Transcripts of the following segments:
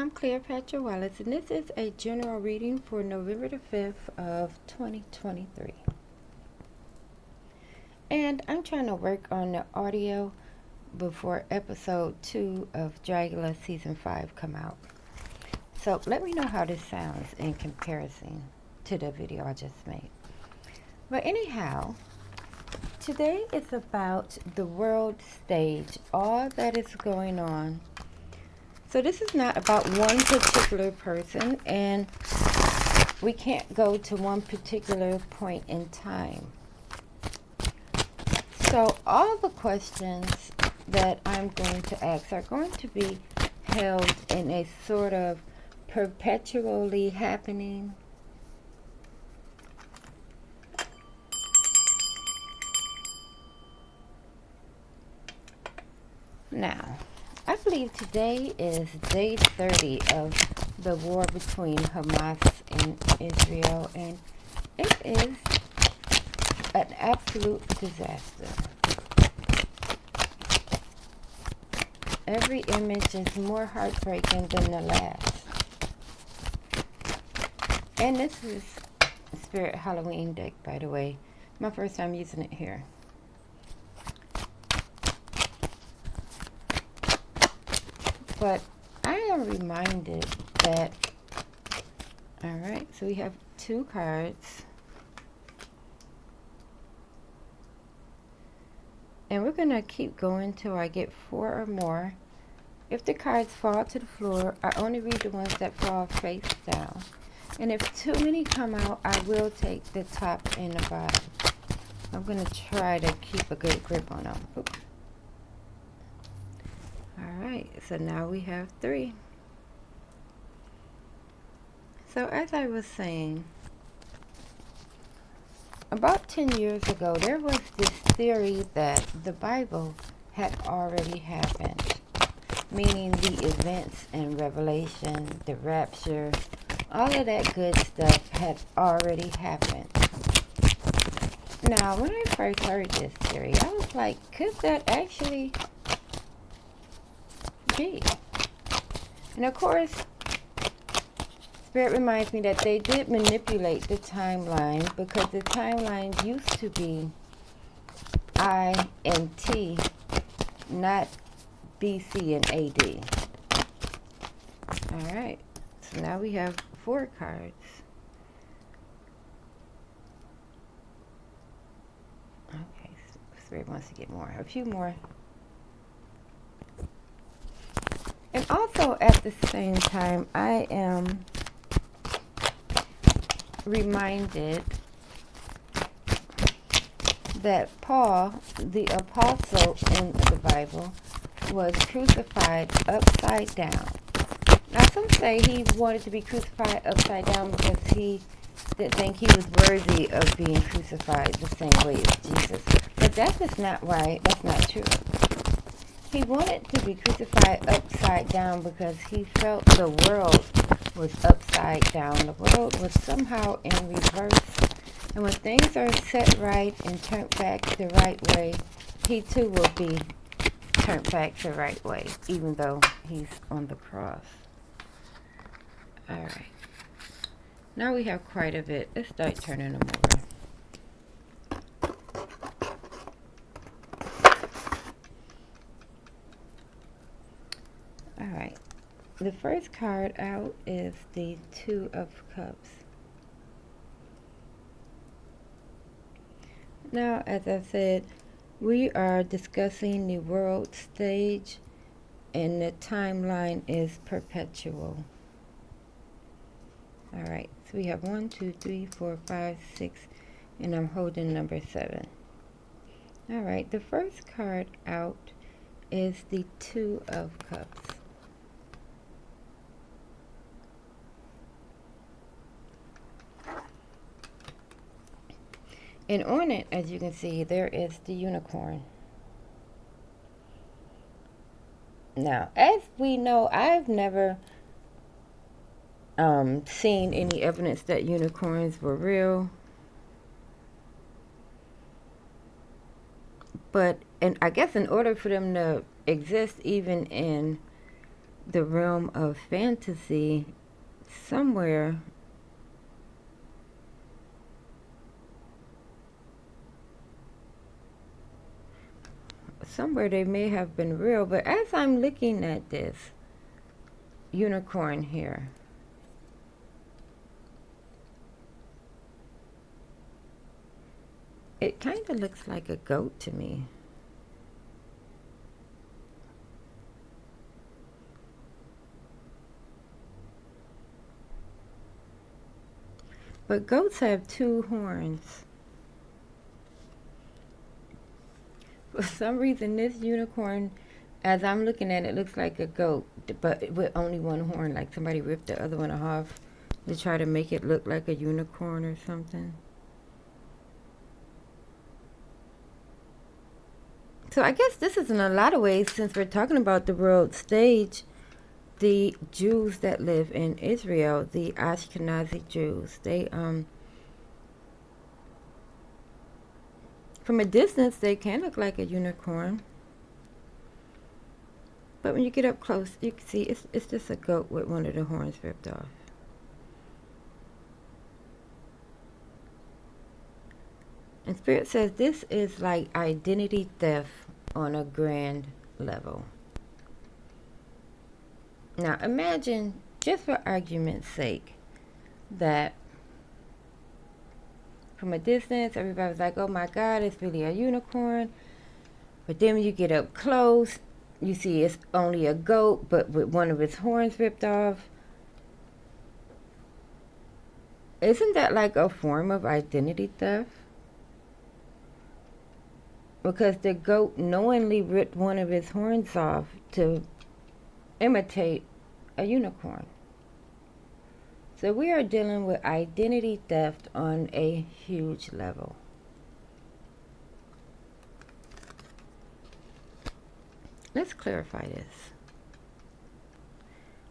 I'm Cleopatra Wallace, and this is a general reading for November the 5th of 2023. And I'm trying to work on the audio before episode 2 of Dragula season 5 come out. So let me know how this sounds in comparison to the video I just made. But anyhow, today is about the world stage, all that is going on. So this is not about one particular person, and we can't go to one particular point in time. So all the questions that I'm going to ask are going to be held in a sort of perpetually happening. Now, I believe today is day 30 of the war between Hamas and Israel, and it is an absolute disaster. Every image is more heartbreaking than the last. And this is Spirit Halloween deck, by the way. My first time using it here. But I am reminded that, alright, so we have 2 cards. And we're going to keep going till I get 4 or more. If the cards fall to the floor, I only read the ones that fall face down. And if too many come out, I will take the top and the bottom. I'm going to try to keep a good grip on them. Oops. Alright, so now we have 3. So as I was saying, about 10 years ago, there was this theory that the Bible had already happened, meaning the events in Revelation, the rapture, all of that good stuff had already happened. Now, when I first heard this theory, I was like, could that actually be? And of course, Spirit reminds me that they did manipulate the timeline, because the timeline used to be I and T, not BC and AD. Alright, so now we have 4 cards. Okay, Spirit wants to get more. A few more. And also at the same time, I am reminded that Paul, the apostle in the Bible, was crucified upside down. Now some say he wanted to be crucified upside down because he didn't think he was worthy of being crucified the same way as Jesus. But that is not right. That's not true. He wanted to be crucified upside down because he felt the world was upside down. The world was somehow in reverse. And when things are set right and turned back the right way, he too will be turned back the right way, even though he's on the cross. Alright. Now we have quite a bit. Let's start turning them over. Alright, the first card out is the 2 of Cups. Now, as I said, we are discussing the world stage, and the timeline is perpetual. Alright, so we have 1, 2, 3, 4, 5, 6, and I'm holding number 7. Alright, the first card out is the 2 of Cups. And on it, as you can see, there is the unicorn. Now, as we know, I've never seen any evidence that unicorns were real. But, and I guess in order for them to exist even in the realm of fantasy, somewhere they may have been real. But as I'm looking at this unicorn here, it kind of looks like a goat to me. But goats have two horns. For some reason, this unicorn, as I'm looking at it, looks like a goat, but with only one horn. Like somebody ripped the other one off to try to make it look like a unicorn or something. So I guess this is in a lot of ways, since we're talking about the world stage, the Jews that live in Israel, the Ashkenazi Jews, they from a distance they can look like a unicorn, but when you get up close, you can see it's just a goat with one of the horns ripped off. And Spirit says this is like identity theft on a grand level. Now imagine, just for argument's sake, that from a distance everybody's like, oh my God, it's really a unicorn. But then when you get up close, you see it's only a goat, but with one of its horns ripped off. Isn't that like a form of identity theft? Because the goat knowingly ripped one of his horns off to imitate a unicorn. So we are dealing with identity theft on a huge level. Let's clarify this.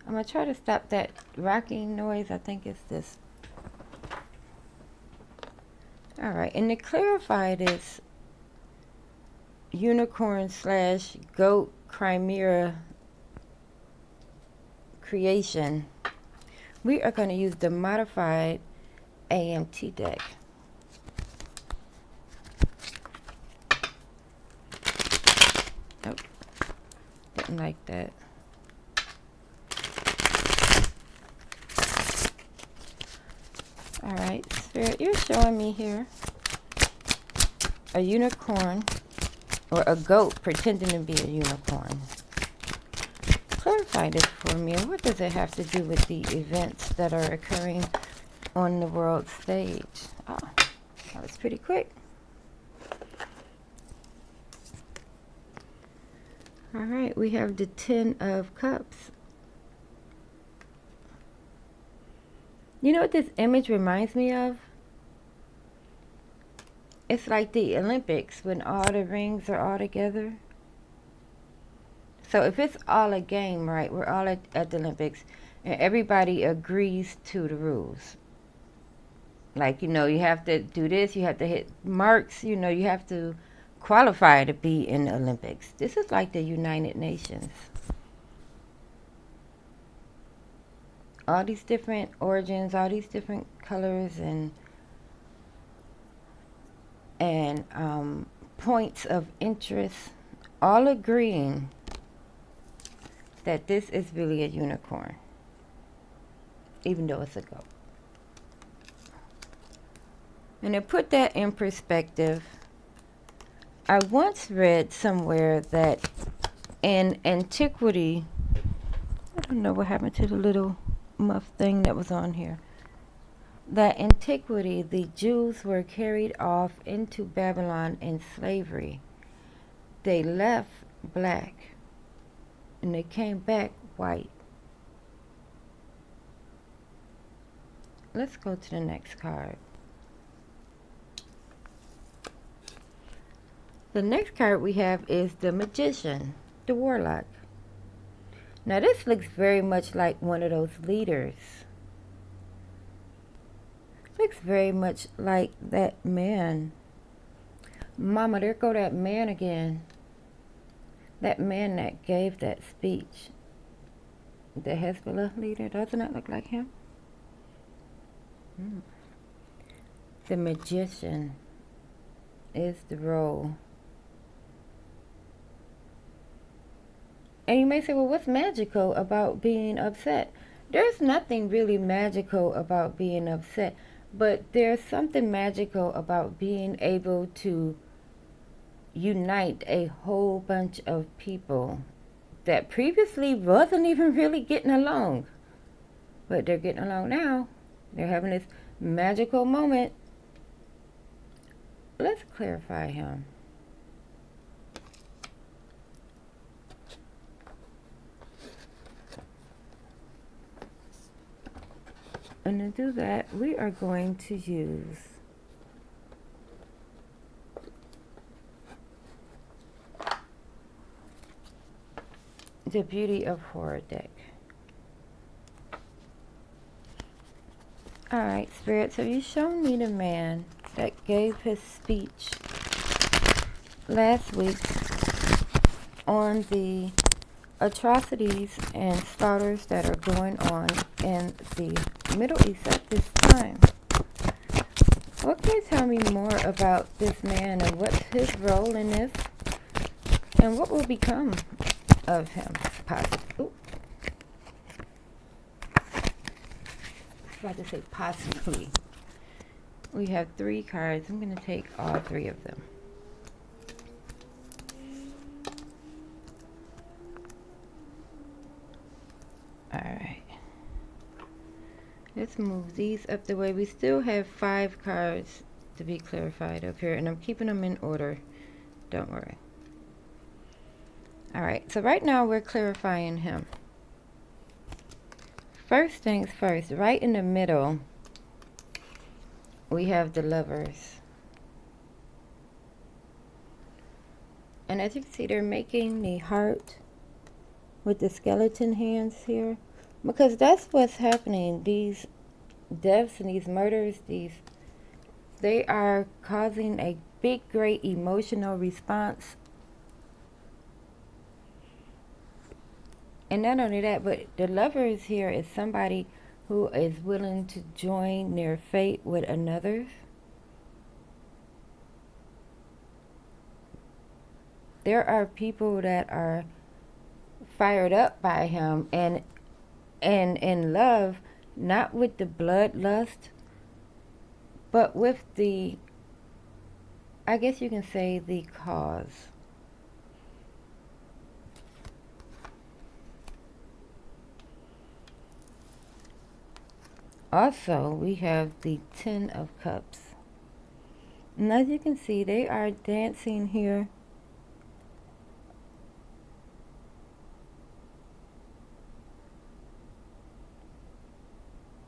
I'm going to try to stop that rocking noise. I think it's this. Alright, and to clarify this unicorn slash goat chimera creation, we are going to use the modified AMT deck. Oh, didn't like that. Alright, Spirit, you're showing me here a unicorn, or a goat pretending to be a unicorn. Clarify this for me. What does it have to do with the events that are occurring on the world stage? Oh, that was pretty quick. Alright, we have the 10 of Cups. You know what this image reminds me of? It's like the Olympics when all the rings are all together. So if it's all a game, right, we're all at the Olympics, and everybody agrees to the rules. Like, you know, you have to do this, you have to hit marks, you know, you have to qualify to be in the Olympics. This is like the United Nations. All these different origins, all these different colors and points of interest, all agreeing that this is really a unicorn, even though it's a goat. And to put that in perspective, I once read somewhere that in antiquity, I don't know what happened to the little muff thing that was on here, that antiquity, the Jews were carried off into Babylon in slavery. They left black and they came back white. Let's go to the next card. The next card we have is the Magician, the Warlock. Now this looks very much like one of those leaders. Looks very much like that man. Mama, there go that man again. That man that gave that speech. the Hezbollah leader. Doesn't that look like him? The magician is the role. And you may say, well, what's magical about being upset? There's nothing really magical about being upset, but there's something magical about being able to unite a whole bunch of people that previously wasn't even really getting along. But they're getting along now. They're having this magical moment. Let's clarify him. And to do that, we are going to use the Beauty of Horror deck. Alright, Spirit, so you've shown me the man that gave his speech last week on the atrocities and slaughters that are going on in the Middle East at this time. What can you tell me more about this man and what's his role in this? And what will become of him, possibly? I was about to say possibly. We have 3 cards. I'm going to take all 3 of them. Alright. Let's move these up the way. We still have 5 cards to be clarified up here, and I'm keeping them in order. Don't worry. Alright, so right now we're clarifying him. First things first, right in the middle, we have the Lovers. And as you can see, they're making the heart with the skeleton hands here. Because that's what's happening. These deaths and these murders, they are causing a big, great emotional response. And not only that, but the Lovers here is somebody who is willing to join their fate with another's. There are people that are fired up by him and in love, not with the bloodlust, but with the, I guess you can say, the cause. Also, we have the 10 of Cups. And as you can see, they are dancing here.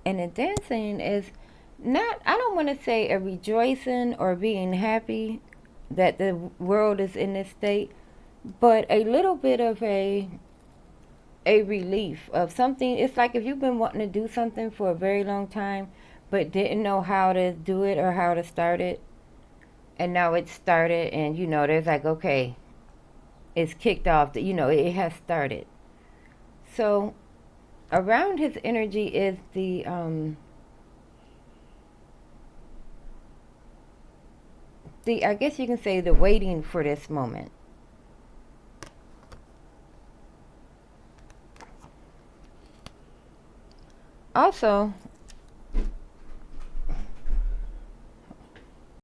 And the dancing is not, I don't want to say a rejoicing or being happy that the world is in this state, but a little bit of a relief of something. It's like if you've been wanting to do something for a very long time, but didn't know how to do it or how to start it. And now it's started, and there's like, okay, it's kicked off, it has started. So around his energy is the I guess you can say the waiting for this moment. Also,